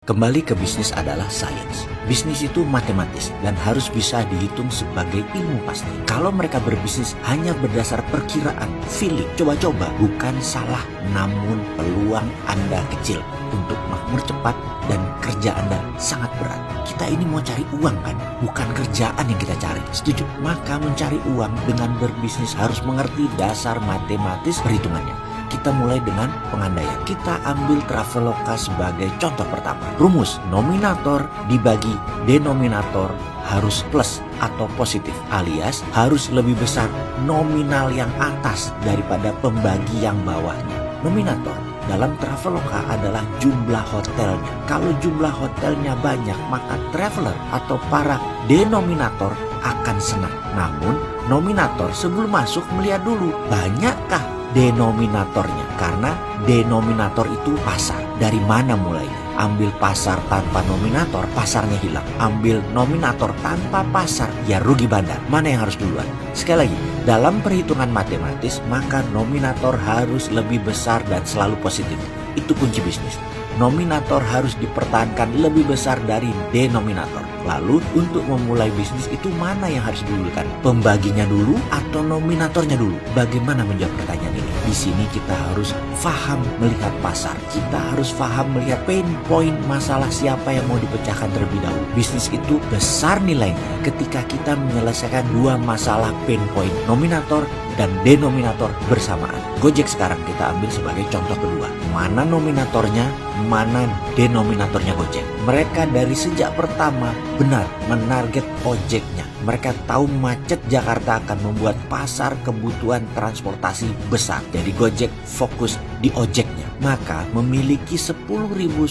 Kembali ke bisnis adalah science. Bisnis itu matematis dan harus bisa dihitung sebagai ilmu pasti. Kalau mereka berbisnis hanya berdasar perkiraan, feeling, coba-coba, bukan salah, namun peluang Anda kecil untuk makmur cepat dan kerja Anda sangat berat. Kita ini mau cari uang kan, bukan kerjaan yang kita cari. Setuju? Maka mencari uang dengan berbisnis harus mengerti dasar matematis perhitungannya. Kita mulai dengan pengandaian. Kita ambil Traveloka sebagai contoh pertama. Rumus nominator dibagi denominator harus plus atau positif, alias harus lebih besar nominal yang atas daripada pembagi yang bawahnya. Nominator dalam Traveloka adalah jumlah hotelnya. Kalau jumlah hotelnya banyak, maka traveler atau para denominator akan senang. Namun nominator sebelum masuk melihat dulu banyakkah denominatornya, karena denominator itu pasar. Dari mana mulainya? Ambil pasar tanpa nominator, pasarnya hilang. Ambil nominator tanpa pasar, ya rugi bandar. Mana yang harus duluan? Sekali lagi, dalam perhitungan matematis, maka nominator harus lebih besar dan selalu positif. Itu kunci bisnis. Nominator harus dipertahankan lebih besar dari denominator. Lalu untuk memulai bisnis itu mana yang harus didulukan? Pembaginya dulu atau nominatornya dulu? Bagaimana menjawab pertanyaan ini? Di sini kita harus paham melihat pasar. Kita harus paham melihat pain point masalah siapa yang mau dipecahkan terlebih dahulu. Bisnis itu besar nilainya ketika kita menyelesaikan dua masalah pain point, nominator dan denominator bersamaan. Gojek sekarang kita ambil sebagai contoh kedua. Mana nominatornya, mana denominatornya Gojek. Mereka dari sejak pertama benar menarget ojeknya. Mereka tahu macet Jakarta akan membuat pasar kebutuhan transportasi besar. Jadi Gojek fokus di ojeknya. Maka memiliki 10.000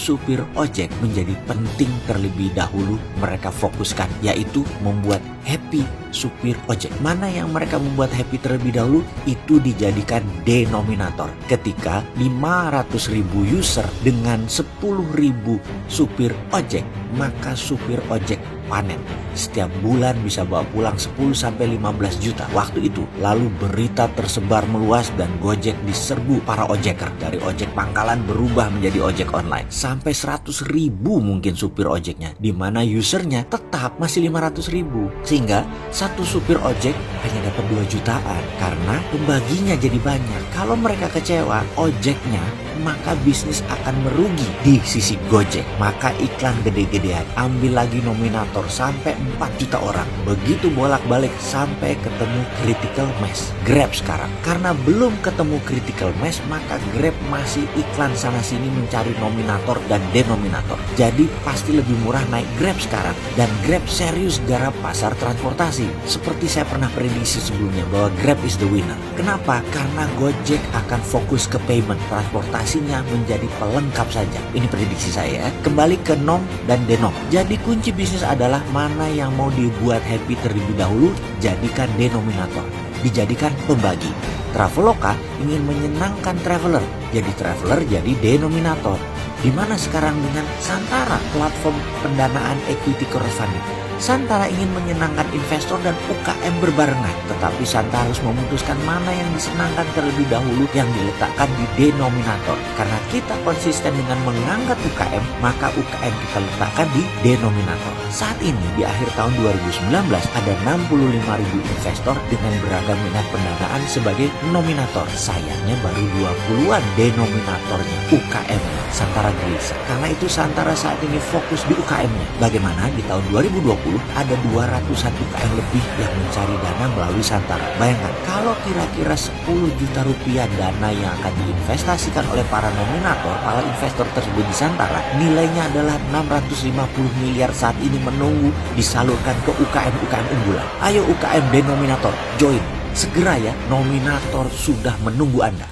supir ojek menjadi penting terlebih dahulu mereka fokuskan, yaitu membuat happy supir ojek. Mana yang mereka membuat happy terlebih dahulu itu dijadikan denominator. Ketika 500.000 user dengan 10.000 supir ojek, maka supir ojek panen. Setiap bulan bisa bawa pulang 10-15 juta. Waktu itu lalu berita tersebar meluas dan Gojek diserbu para ojeker. Dari ojek pangkalan berubah menjadi ojek online. Sampai 100.000 mungkin supir ojeknya, di mana usernya tetap masih 500.000. Sehingga satu supir ojek hanya dapat 2 jutaan karena pembaginya jadi banyak. Kalau mereka kecewa ojeknya, maka bisnis akan merugi di sisi Gojek. Maka iklan gede-gedean, ambil lagi nominator sampai 4 juta orang. Begitu bolak-balik sampai ketemu critical mass. Grab sekarang, karena belum ketemu critical mass, maka Grab masih iklan sana sini mencari nominator dan denominator. Jadi pasti lebih murah naik Grab sekarang. Dan Grab serius garap pasar transportasi. Seperti saya pernah prediksi sebelumnya bahwa Grab is the winner. Kenapa? Karena Gojek akan fokus ke payment, transportasinya menjadi pelengkap saja. Ini prediksi saya. Kembali ke nom dan denom. Jadi kunci bisnis adalah mana yang mau dibuat happy terlebih dahulu, jadikan denominator, dijadikan pembagi. Traveloka ingin menyenangkan traveler, jadi traveler jadi denominator. Di mana sekarang dengan Santara, platform pendanaan equity crowdfunding? Santara ingin menyenangkan investor dan UKM berbarengan, tetapi Santara harus memutuskan mana yang disenangkan terlebih dahulu yang diletakkan di denominator. Karena kita konsisten dengan mengangkat UKM, maka UKM kita letakkan di denominator. Saat ini di akhir tahun 2019 ada 65.000 investor dengan beragam minat pendanaan sebagai nominator. Sayangnya baru 20-an denominatornya, UKM-nya. Santara gelisah. Karena itu Santara saat ini fokus di UKM-nya. Bagaimana di tahun 2020 ada 200-an UKM lebih yang mencari dana melalui Santara. Bayangkan kalau kira-kira 10 juta rupiah dana yang akan diinvestasikan oleh para nominator, para investor tersebut di Santara, nilainya adalah 650 miliar saat ini menunggu disalurkan ke UKM-UKM unggulan. Ayo UKM denominator, join. Segera ya, nominator sudah menunggu Anda.